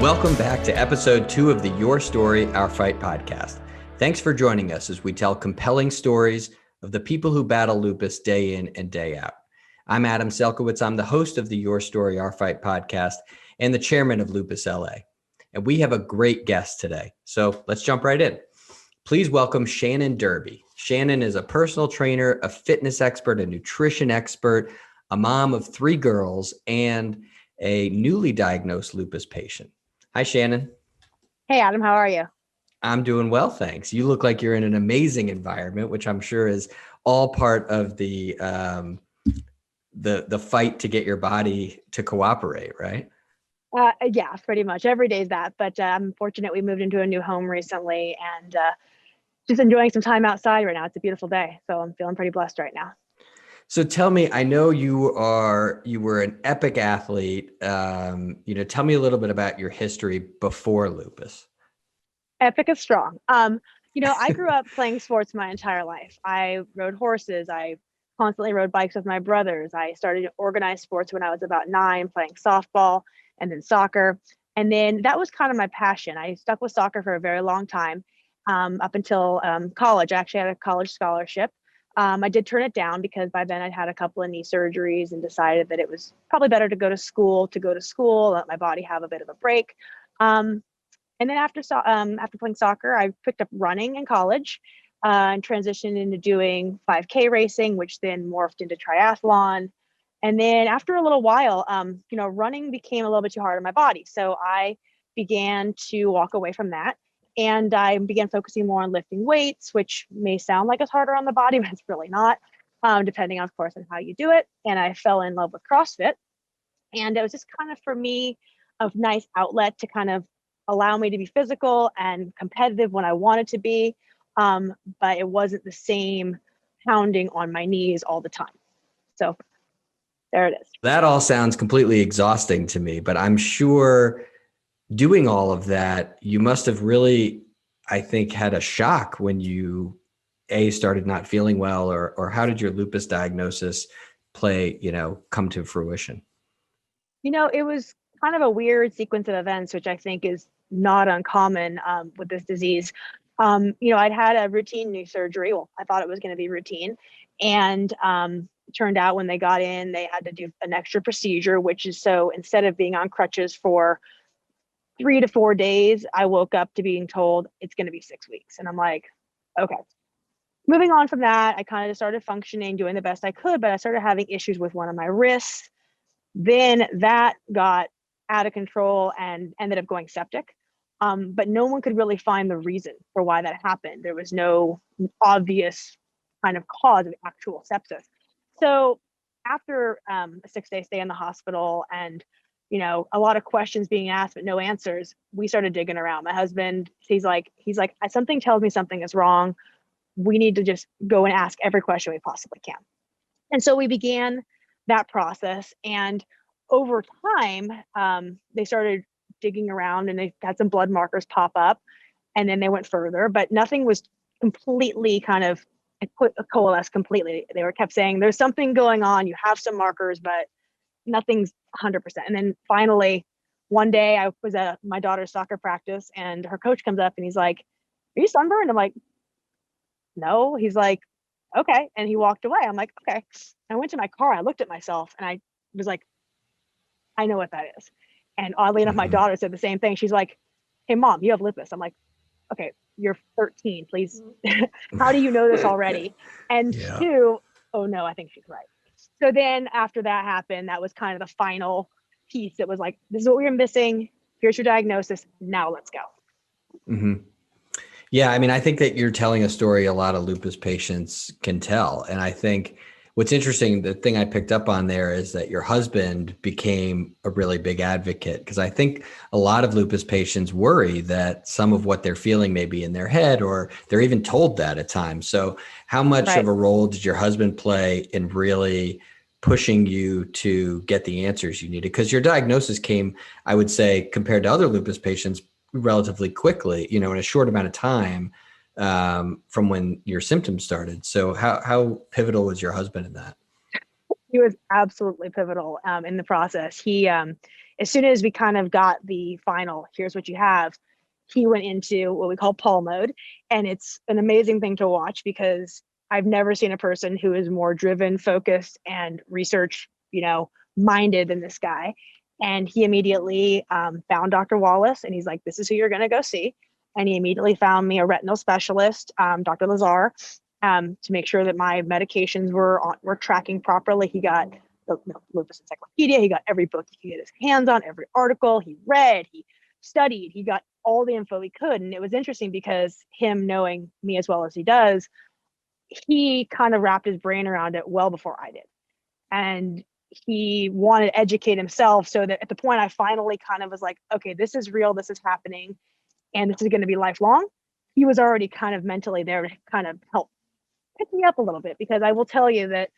Welcome back to episode 2 of the Your Story, Our Fight podcast. Thanks for joining us as we tell compelling stories of the people who battle lupus day in and day out. I'm Adam Selkowitz. I'm the host of the Your Story, Our Fight podcast and the chairman of Lupus LA. And we have a great guest today. So let's jump right in. Please welcome Shannon Derby. Shannon is a personal trainer, a fitness expert, a nutrition expert, a mom of 3 girls, and a newly diagnosed lupus patient. Hi, Shannon. Hey, Adam. How are you? I'm doing well, thanks. You look like you're in an amazing environment, which I'm sure is all part of the fight to get your body to cooperate, right? Yeah, pretty much every day is that. But I'm fortunate we moved into a new home recently and just enjoying some time outside right now. It's a beautiful day, so I'm feeling pretty blessed right now. So tell me, I know you were an epic athlete. Tell me a little bit about your history before lupus. Epic is strong. I grew up playing sports my entire life. I rode horses. I constantly rode bikes with my brothers. I started organized sports when I was about 9, playing softball and then soccer. And then that was kind of my passion. I stuck with soccer for a very long time, up until college. I actually had a college scholarship. I did turn it down because by then I'd had a couple of knee surgeries and decided that it was probably better to go to school, let my body have a bit of a break. And then after playing soccer, I picked up running in college and transitioned into doing 5K racing, which then morphed into triathlon. And then after a little while, running became a little bit too hard on my body. So I began to walk away from that. And I began focusing more on lifting weights, which may sound like it's harder on the body, but it's really not, depending, of course, on how you do it. And I fell in love with CrossFit. And it was just kind of, for me, a nice outlet to kind of allow me to be physical and competitive when I wanted to be. But it wasn't the same pounding on my knees all the time. So there it is. That all sounds completely exhausting to me, but I'm sure doing all of that, you must have really, I think, had a shock when you started not feeling well, or how did your lupus diagnosis come to fruition? It was kind of a weird sequence of events, which I think is not uncommon with this disease. I'd had a routine knee surgery. Well, I thought it was going to be routine. And it turned out when they got in, they had to do an extra procedure, which is, so instead of being on crutches for 3 to 4 days, I woke up to being told it's going to be 6 weeks. And I'm like, okay. Moving on from that, I kind of just started functioning, doing the best I could, but I started having issues with one of my wrists. Then that got out of control and ended up going septic. But no one could really find the reason for why that happened. There was no obvious kind of cause of actual sepsis. So after a 6-day stay in the hospital and a lot of questions being asked, but no answers, we started digging around. My husband, he's like, something tells me something is wrong. We need to just go and ask every question we possibly can. And so we began that process. And over time, they started digging around and they had some blood markers pop up, and then they went further, but nothing was completely coalesced completely. They kept saying, there's something going on. You have some markers, but nothing's 100%. And then finally, one day I was at my daughter's soccer practice and her coach comes up and he's like, are you sunburned? I'm like, no. He's like, okay. And he walked away. I'm like, okay. I went to my car. I looked at myself and I was like, I know what that is. And oddly enough, my daughter said the same thing. She's like, hey, Mom, you have lupus. I'm like, okay, you're 13, please. How do you know this already? And 2, oh no, I think she's right. So then after that happened, that was kind of the final piece. It was like, this is what we were missing. Here's your diagnosis. Now let's go. Mm-hmm. Yeah. I mean, I think that you're telling a story a lot of lupus patients can tell. And I think what's interesting, the thing I picked up on there is that your husband became a really big advocate, because I think a lot of lupus patients worry that some of what they're feeling may be in their head, or they're even told that at times. So how much of a role did your husband play in really pushing you to get the answers you needed? Because your diagnosis came, I would say, compared to other lupus patients, relatively quickly, in a short amount of time from when your symptoms started. So how pivotal was your husband in that? He was absolutely pivotal in the process. He, as soon as we kind of got the final, here's what you have, he went into what we call Paul mode. And it's an amazing thing to watch because I've never seen a person who is more driven, focused, and research, minded than this guy. And he immediately found Dr. Wallace, and he's like, this is who you're going to go see. And he immediately found me a retinal specialist, Dr. Lazar, to make sure that my medications were tracking properly. He got the Lupus Encyclopedia. He got every book he could get his hands on, every article he read, he studied, he got all the info he could. And it was interesting because him knowing me as well as he does, he kind of wrapped his brain around it well before I did. And he wanted to educate himself so that at the point I finally kind of was like, okay, this is real, this is happening, and this is going to be lifelong. He was already kind of mentally there to kind of help pick me up a little bit, because I will tell you that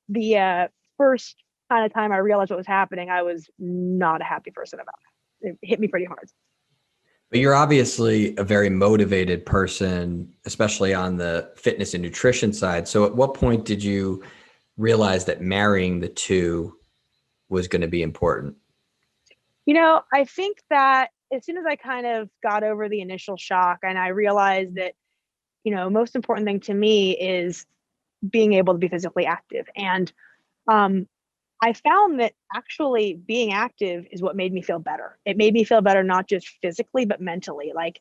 the first kind of time I realized what was happening, I was not a happy person about it. It hit me pretty hard. But you're obviously a very motivated person, especially on the fitness and nutrition side. So at what point did you realize that marrying the two was going to be important? I think that as soon as I kind of got over the initial shock and I realized that, most important thing to me is being able to be physically active. And I found that actually being active is what made me feel better. It made me feel better, not just physically, but mentally. Like,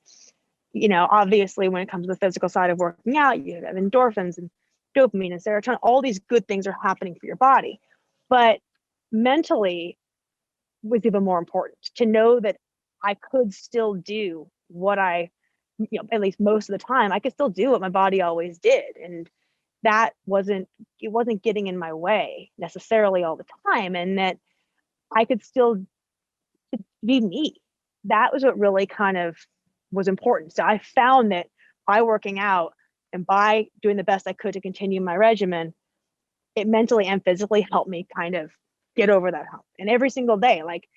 obviously when it comes to the physical side of working out, you have endorphins and dopamine and serotonin, all these good things are happening for your body. But mentally was even more important, to know that I could still do what at least most of the time, I could still do what my body always did. And that wasn't getting in my way necessarily all the time, and that I could still be me. That was what really kind of was important. So I found that by working out and by doing the best I could to continue my regimen, it mentally and physically helped me kind of get over that hump. And every single day, like,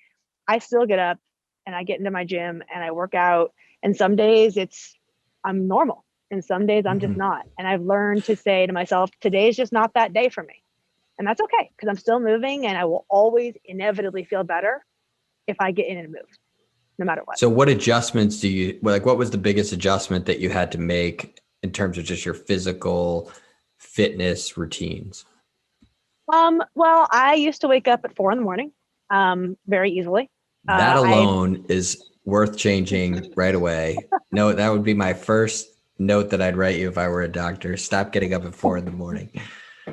I still get up and I get into my gym and I work out, and some days I'm normal and some days I'm just not. And I've learned to say to myself, today's just not that day for me. And that's okay, because I'm still moving and I will always inevitably feel better if I get in and move, no matter what. So what adjustments what was the biggest adjustment that you had to make in terms of just your physical fitness routines? Well, I used to wake up at 4 a.m, very easily. That alone is worth changing right away. No, that would be my first note that I'd write you if I were a doctor. Stop getting up at 4 a.m.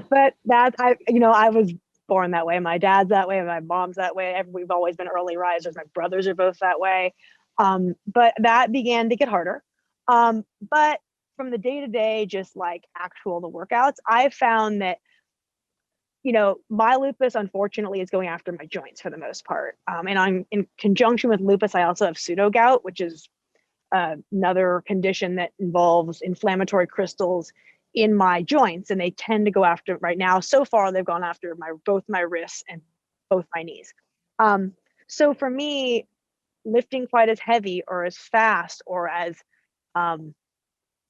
But I was born that way. My dad's that way. My mom's that way. We've always been early risers. My brothers are both that way. But that began to get harder. But from the day to day, just like the workouts, I found that, my lupus, unfortunately, is going after my joints for the most part. And I'm in conjunction with lupus, I also have pseudo gout, which is another condition that involves inflammatory crystals in my joints. And they tend to go after, right now, so far, they've gone after both my wrists and both my knees. So for me, lifting quite as heavy or as fast or as,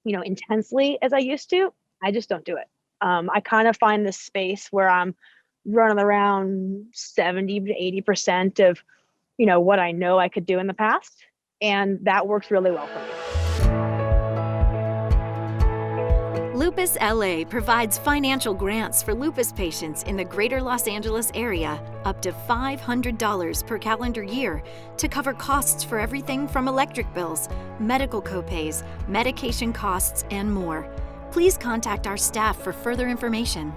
intensely as I used to, I just don't do it. I kind of find this space where I'm running around 70 to 80% of, what I know I could do in the past. And that works really well for me. Lupus LA provides financial grants for lupus patients in the greater Los Angeles area, up to $500 per calendar year, to cover costs for everything from electric bills, medical copays, medication costs, and more. Please contact our staff for further information.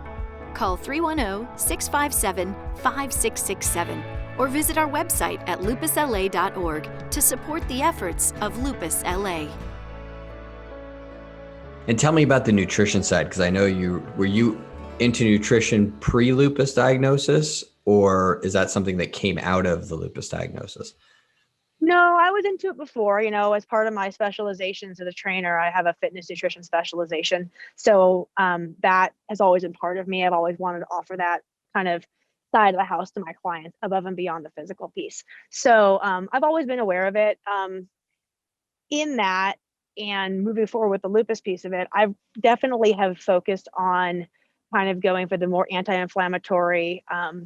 Call 310-657-5667 or visit our website at lupusla.org to support the efforts of Lupus LA. And tell me about the nutrition side, because I know were you into nutrition pre-lupus diagnosis, or is that something that came out of the lupus diagnosis? No, I was into it before, as part of my specializations as a trainer, I have a fitness nutrition specialization. So that has always been part of me. I've always wanted to offer that kind of side of the house to my clients above and beyond the physical piece. So I've always been aware of it. In that, and moving forward with the lupus piece of it, I definitely have focused on kind of going for the more anti-inflammatory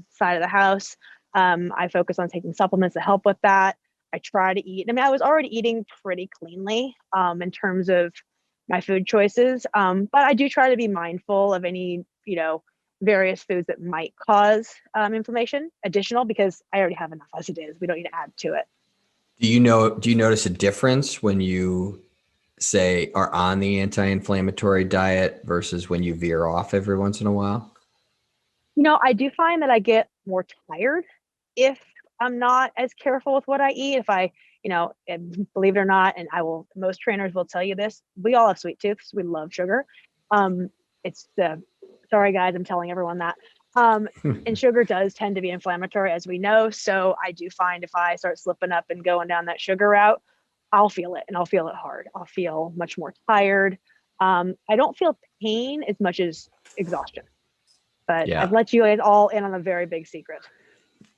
side of the house. I focus on taking supplements to help with that. I try to eat. I mean, I was already eating pretty cleanly in terms of my food choices, but I do try to be mindful of any, various foods that might cause inflammation additional, because I already have enough as it is. We don't need to add to it. Do you notice a difference when you say are on the anti-inflammatory diet versus when you veer off every once in a while? I do find that I get more tired if I'm not as careful with what I eat. If I, and believe it or not, and most trainers will tell you this, we all have sweet tooths. We love sugar. Sorry guys, I'm telling everyone that. And sugar does tend to be inflammatory, as we know. So I do find if I start slipping up and going down that sugar route, I'll feel it, and I'll feel it hard. I'll feel much more tired. I don't feel pain as much as exhaustion. But yeah. I've let you guys all in on a very big secret.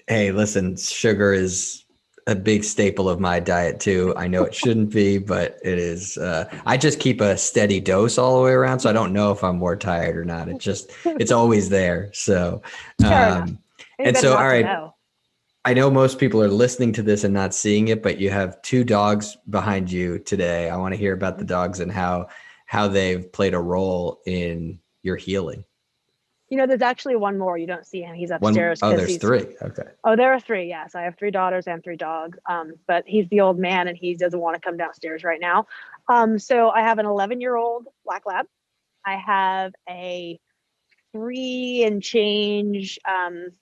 Hey, listen, sugar is a big staple of my diet too. I know it shouldn't be, but it is. I just keep a steady dose all the way around, so I don't know if I'm more tired or not. It's always there. So, and so, all right. I know most people are listening to this and not seeing it, but you have 2 dogs behind you today. I want to hear about the dogs and how they've played a role in your healing. There's actually one more. You don't see him. He's upstairs. There's 3. Okay. Oh, there are 3. Yes. I have 3 daughters and 3 dogs. But he's the old man and he doesn't want to come downstairs right now. So I have an 11-year-old black lab. I have a 3 and change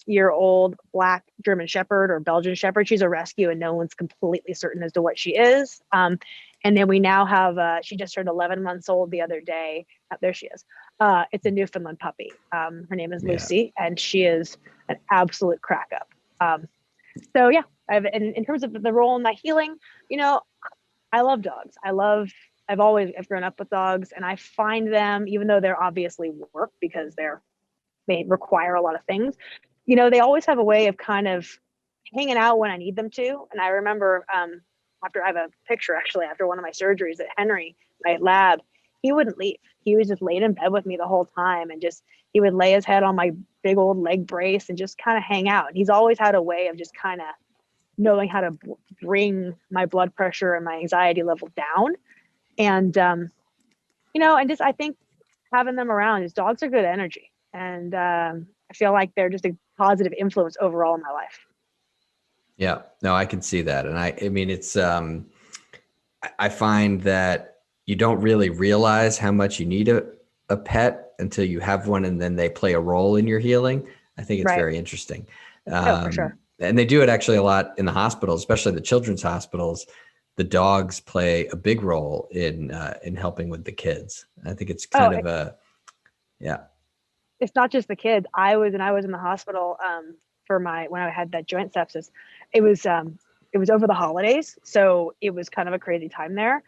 year old black German Shepherd or Belgian Shepherd. She's a rescue and no one's completely certain as to what she is. And then we now have, she just turned 11 months old the other day. There she is. It's a Newfoundland puppy. Her name is Lucy, and she is an absolute crack up. So yeah, in terms of the role in my healing, I love dogs. I've grown up with dogs, and I find them, even though they're obviously work because they require a lot of things, they always have a way of kind of hanging out when I need them to. And I remember, I have a picture actually after one of my surgeries that Henry, my lab, he wouldn't leave. He was just laid in bed with me the whole time, and he would lay his head on my big old leg brace and just kind of hang out. And he's always had a way of just kind of knowing how to bring my blood pressure and my anxiety level down. And, I think having them around is dogs are good energy. And I feel like they're just a positive influence overall in my life. Yeah, no, I can see that. And I mean, it's, I find that you don't really realize how much you need a pet until you have one, and then they play a role in your healing. I think it's very interesting. For sure. And they do it actually a lot in the hospitals, especially the children's hospitals. The dogs play a big role in helping with the kids. I think it's kind of It's not just the kids. I was in the hospital when I had that joint sepsis. It was over the holidays, so it was kind of a crazy time there.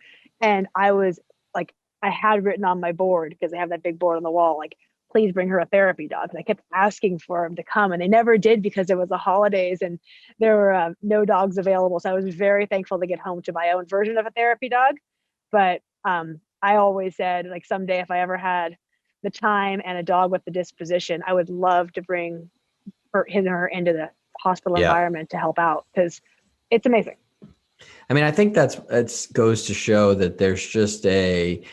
And I was like, I had written on my board, because they have that big board on the wall, like, please bring her a therapy dog. And I kept asking for them to come, and they never did because it was the holidays and there were no dogs available. So I was very thankful to get home to my own version of a therapy dog. But I always said, like, someday if I ever had the time and a dog with the disposition, I would love to bring her into the hospital environment to help out, because it's amazing. I mean, I think that goes to show that there's a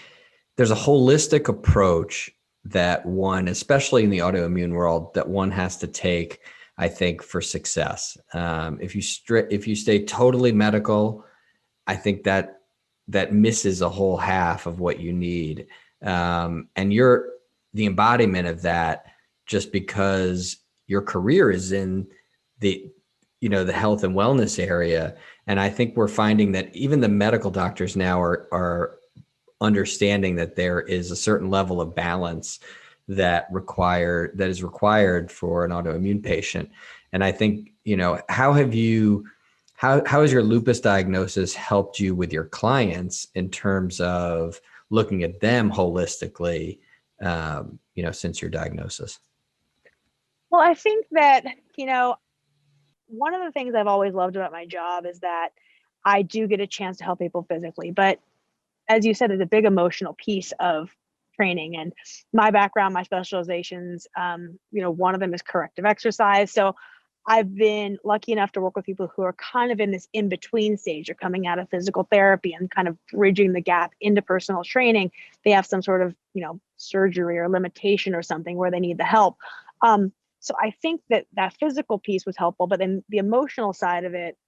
holistic approach that one, especially in the autoimmune world, that one has to take, I think, for success. If you stay totally medical, I think that misses a whole half of what you need. And you're the embodiment of that, just because your career is in the health and wellness area. And I think we're finding that even the medical doctors now are understanding that there is a certain level of balance that is required for an autoimmune patient. And I think, how has your lupus diagnosis helped you with your clients in terms of looking at them holistically, since your diagnosis? Well, I think that, one of the things I've always loved about my job is that I do get a chance to help people physically, but as you said, there's a big emotional piece of training. And my background, my specializations, one of them is corrective exercise. So I've been lucky enough to work with people who are kind of in this in-between stage. They're coming out of physical therapy and kind of bridging the gap into personal training. They have some sort of, surgery or limitation or something where they need the help. So I think that physical piece was helpful, but then the emotional side of it,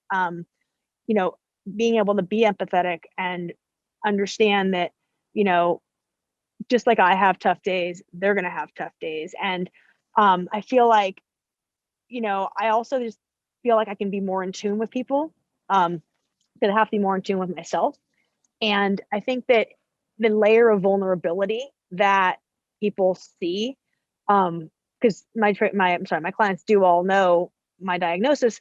being able to be empathetic and understand that, just like I have tough days, they're going to have tough days. And I feel like, I also just feel like I can be more in tune with people, because I have to be more in tune with myself. And I think that the layer of vulnerability that people see, because my clients do all know my diagnosis.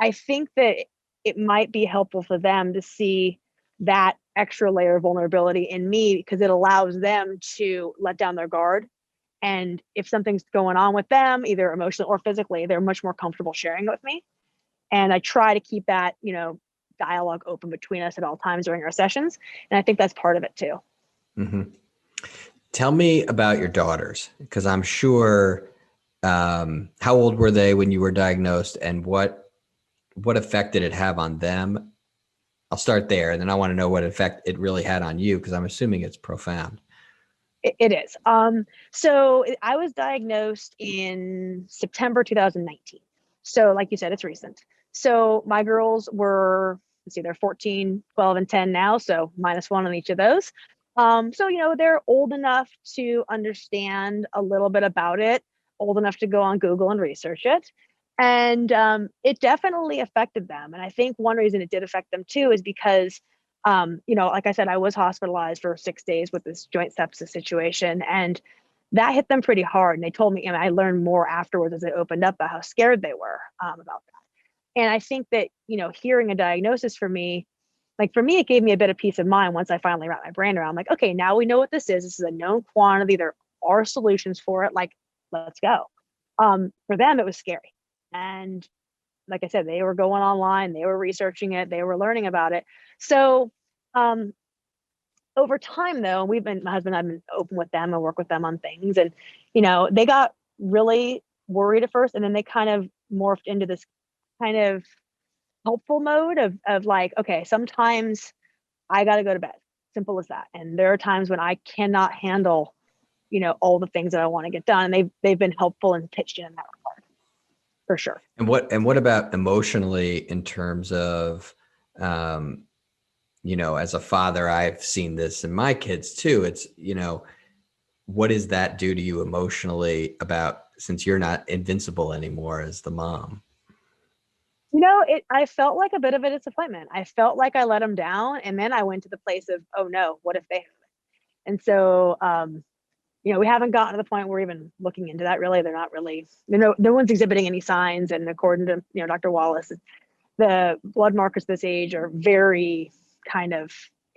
I think that it might be helpful for them to see that extra layer of vulnerability in me, because it allows them to let down their guard. And if something's going on with them, either emotionally or physically, they're much more comfortable sharing it with me. And I try to keep that, dialogue open between us at all times during our sessions. And I think that's part of it too. Mm-hmm. Tell me about your daughters, because I'm sure, how old were they when you were diagnosed, and what effect did it have on them? I'll start there, and then I want to know what effect it really had on you, because I'm assuming it's profound. It is. So I was diagnosed in September 2019. So like you said, it's recent. So my girls were, they're 14, 12, and 10 now. So -1 on each of those. So, they're old enough to understand a little bit about it, old enough to go on Google and research it. And it definitely affected them. And I think one reason it did affect them too is because like I said, I was hospitalized for 6 days with this joint sepsis situation, and that hit them pretty hard. And they told me, and I learned more afterwards as they opened up about how scared they were about that. And I think that, hearing a diagnosis for me, it gave me a bit of peace of mind once I finally wrapped my brain around, like, okay, now we know what this is. This is a known quantity. There are solutions for it. Like, let's go. For them, it was scary. And like I said, they were going online, they were researching it, they were learning about it. So over time though, my husband and I have been open with them and work with them on things. And, they got really worried at first, and then they kind of morphed into this kind of helpful mode of like, okay, sometimes I got to go to bed. Simple as that. And there are times when I cannot handle, all the things that I want to get done. And they've been helpful and pitched in that regard, for sure. And what about emotionally, in terms of, as a father, I've seen this in my kids too. It's, what does that do to you emotionally, since you're not invincible anymore as the mom? I felt like a bit of a disappointment. I felt like I let them down. And then I went to the place of, oh no, what if they haven't? And so, we haven't gotten to the point where we're even looking into that really. They're not really, no one's exhibiting any signs. And according to, Dr. Wallace, the blood markers this age are very kind of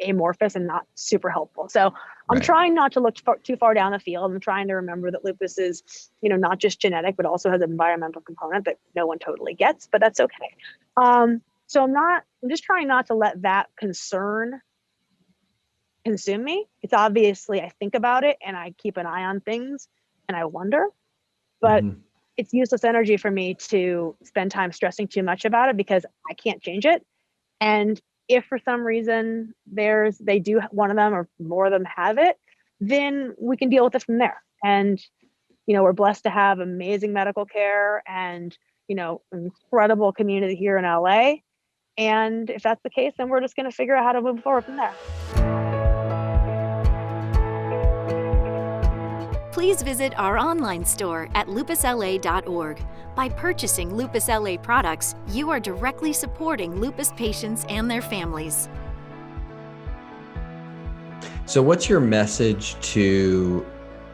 amorphous and not super helpful. So I'm trying not to look too far down the field. I'm trying to remember that lupus is, not just genetic, but also has an environmental component that no one totally gets, but that's okay. So I'm just trying not to let that concern consume me. It's obviously, I think about it and I keep an eye on things and I wonder, but it's useless energy for me to spend time stressing too much about it, because I can't change it. And if for some reason one of them or more of them have it, then we can deal with it from there. And, we're blessed to have amazing medical care and, incredible community here in LA. And if that's the case, then we're just going to figure out how to move forward from there. Please visit our online store at lupusla.org. By purchasing Lupus LA products, you are directly supporting lupus patients and their families. So what's your message to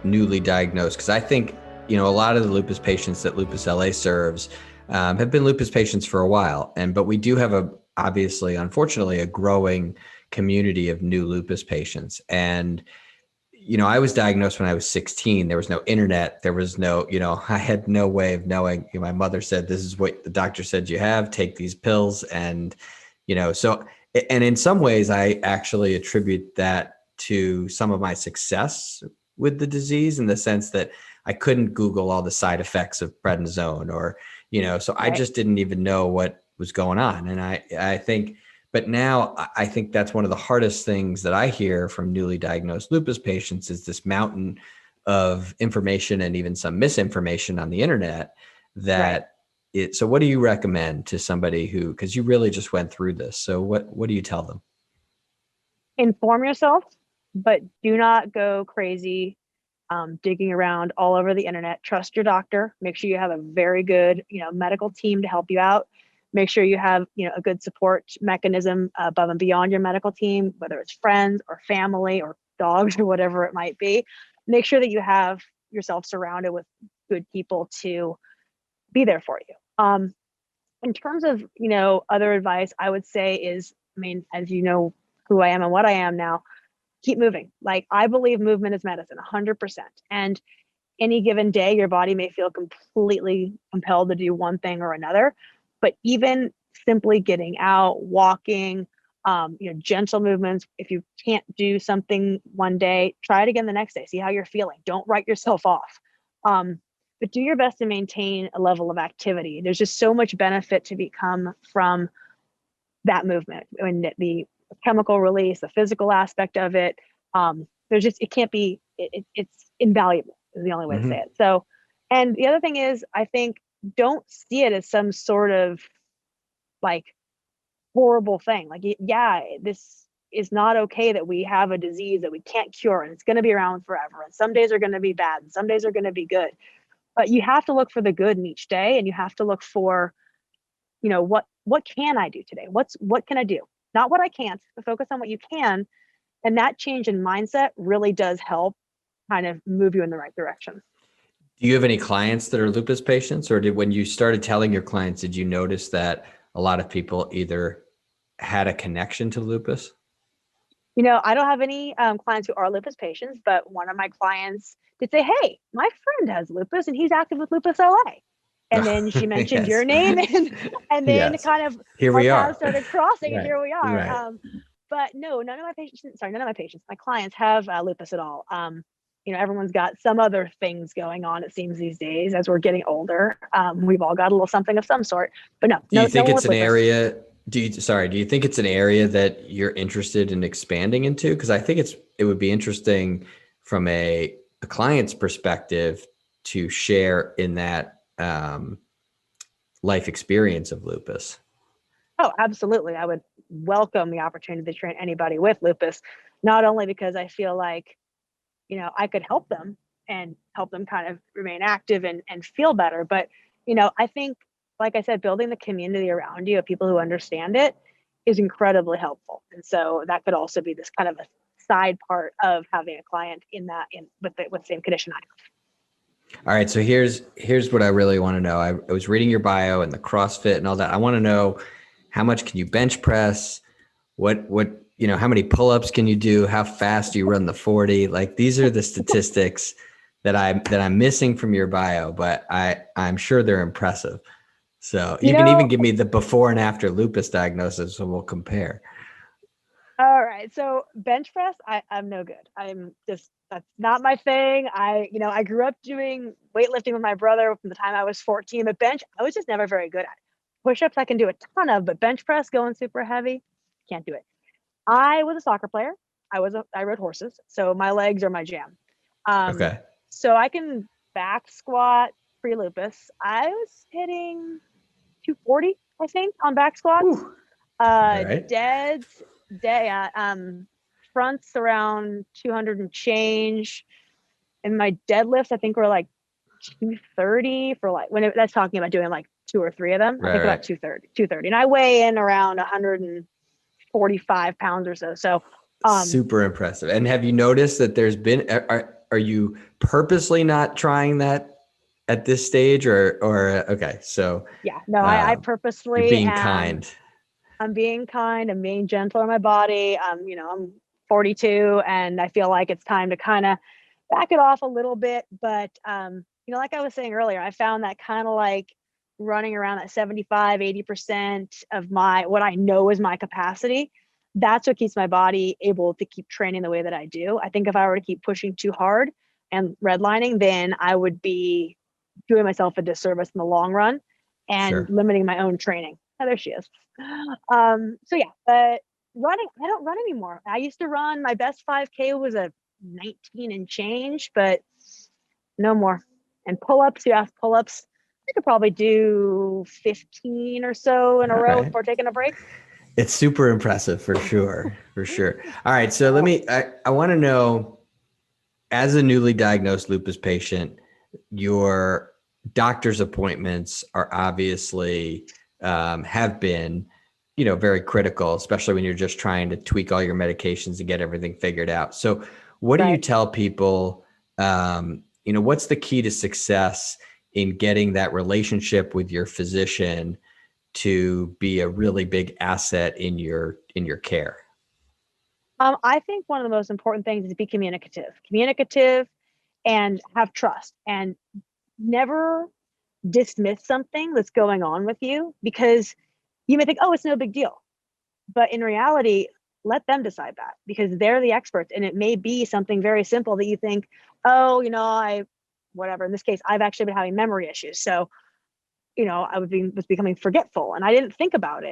newly diagnosed? Because I think, a lot of the lupus patients that Lupus LA serves have been lupus patients for a while. But we do have obviously, unfortunately, a growing community of new lupus patients. And I was diagnosed when I was 16. There was no internet. There was no, I had no way of knowing. My mother said, this is what the doctor said you have, take these pills. And, and in some ways I actually attribute that to some of my success with the disease, in the sense that I couldn't Google all the side effects of prednisone, or, so I just didn't even know what was going on. And I think, but now I think that's one of the hardest things that I hear from newly diagnosed lupus patients, is this mountain of information and even some misinformation on the internet that so what do you recommend to somebody who, because you really just went through this, so what do you tell them? Inform yourself, but do not go crazy digging around all over the internet. Trust your doctor. Make sure you have a very good, medical team to help you out. Make sure you have, a good support mechanism above and beyond your medical team, whether it's friends or family or dogs or whatever it might be. Make sure that you have yourself surrounded with good people to be there for you. In terms of, other advice, I would say is, as you know who I am and what I am now, keep moving. Like, I believe movement is medicine, 100%. And any given day, your body may feel completely compelled to do one thing or another, but even simply getting out, walking, gentle movements. If you can't do something one day, try it again the next day. See how you're feeling. Don't write yourself off. But do your best to maintain a level of activity. There's just so much benefit to become from that movement. I mean, the chemical release, the physical aspect of it. It can't be, it's invaluable is the only way to say it. So, and the other thing is, I think, don't see it as some sort of like horrible thing. Like, yeah, this is not okay that we have a disease that we can't cure, and it's going to be around forever. And some days are going to be bad and some days are going to be good. But you have to look for the good in each day, and you have to look for, what can I do today? What can I do? Not what I can't, but focus on what you can. And that change in mindset really does help kind of move you in the right direction. Do you have any clients that are lupus patients, or when you started telling your clients, did you notice that a lot of people either had a connection to lupus? I don't have any clients who are lupus patients, but one of my clients did say, "Hey, my friend has lupus and he's active with Lupus LA." And then she mentioned your name, and then kind of here we are. Started crossing, and here we are. Right. But no, none of my clients have lupus at all. Everyone's got some other things going on, it seems, these days as we're getting older. We've all got a little something of some sort, but no. Do you think it's an area? Do you think it's an area that you're interested in expanding into? Because I think it would be interesting from a client's perspective to share in that life experience of lupus. Oh, absolutely. I would welcome the opportunity to train anybody with lupus, not only because I feel like, I could help them and help them kind of remain active and feel better. But, I think, like I said, building the community around you of people who understand it is incredibly helpful. And so that could also be this kind of a side part of having a client with the same condition I have. All right. So here's what I really want to know. I was reading your bio and the CrossFit and all that. I want to know, how much can you bench press? What how many pull-ups can you do? How fast do you run the 40? Like, these are the statistics that I'm missing from your bio, but I'm sure they're impressive. So you can even give me the before and after lupus diagnosis, so we'll compare. All right. So bench press, I'm no good. That's not my thing. I grew up doing weightlifting with my brother from the time I was 14, but bench, I was just never very good at it. Push-ups I can do a ton of, but bench press going super heavy, can't do it. I was a soccer player. I rode horses, so my legs are my jam. Okay. So I can back squat pre-lupus. I was hitting 240, I think, on back squats. Right. Fronts around 200 and change. And my deadlifts, I think, were like 230 for like, that's talking about doing like 2 or 3 of them. I think about 230. And I weigh in around 145 pounds or so. So super impressive. And have you noticed that there's been, are you purposely not trying that at this stage or okay. So yeah, no, I purposely you're being kind. I'm being kind. I'm being gentle on my body. I'm 42 and I feel like it's time to kind of back it off a little bit. But, like I was saying earlier, I found that kind of like running around that 75, 80% of what I know is my capacity. That's what keeps my body able to keep training the way that I do. I think if I were to keep pushing too hard, and redlining, then I would be doing myself a disservice in the long run and Sure. limiting my own training. Oh, there she is. So yeah, but running, I don't run anymore. I used to run, my best 5K was a 19 and change, but no more. And pull-ups, you ask pull-ups, I could probably do 15 or so in a All row right. before taking a break. It's super impressive for sure. For sure. All right. So I want to know, as a newly diagnosed lupus patient, your doctor's appointments are obviously have been, very critical, especially when you're just trying to tweak all your medications and get everything figured out. So what do you tell people, what's the key to success in getting that relationship with your physician to be a really big asset in your care? I think one of the most important things is to be communicative and have trust, and never dismiss something that's going on with you, because you may think, oh, it's no big deal. But in reality, let them decide that, because they're the experts. And it may be something very simple that you think, oh, whatever. In this case, I've actually been having memory issues. So, I was becoming forgetful, and I didn't think about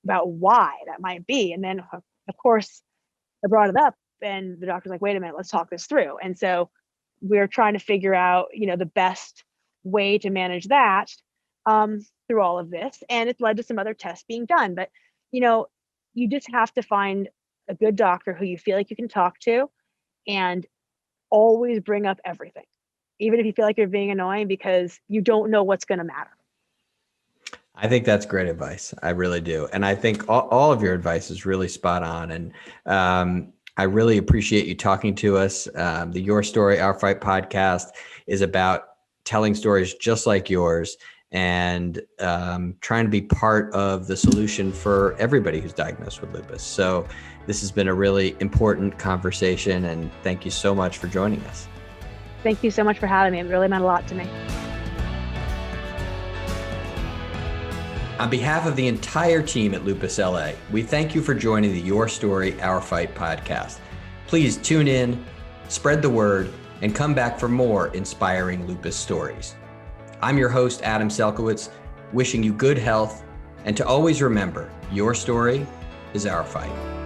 why that might be. And then, of course, I brought it up, and the doctor's like, wait a minute, let's talk this through. And so we're trying to figure out, the best way to manage that through all of this. And it's led to some other tests being done. But, you just have to find a good doctor who you feel like you can talk to, and always bring up everything, even if you feel like you're being annoying, because you don't know what's going to matter. I think that's great advice. I really do. And I think all of your advice is really spot on. And I really appreciate you talking to us. The Your Story, Our Fight podcast is about telling stories just like yours, and trying to be part of the solution for everybody who's diagnosed with lupus. So this has been a really important conversation, and thank you so much for joining us. Thank you so much for having me. It really meant a lot to me. On behalf of the entire team at Lupus LA, we thank you for joining the Your Story, Our Fight podcast. Please tune in, spread the word, and come back for more inspiring lupus stories. I'm your host, Adam Selkowitz, wishing you good health, and to always remember, your story is our fight.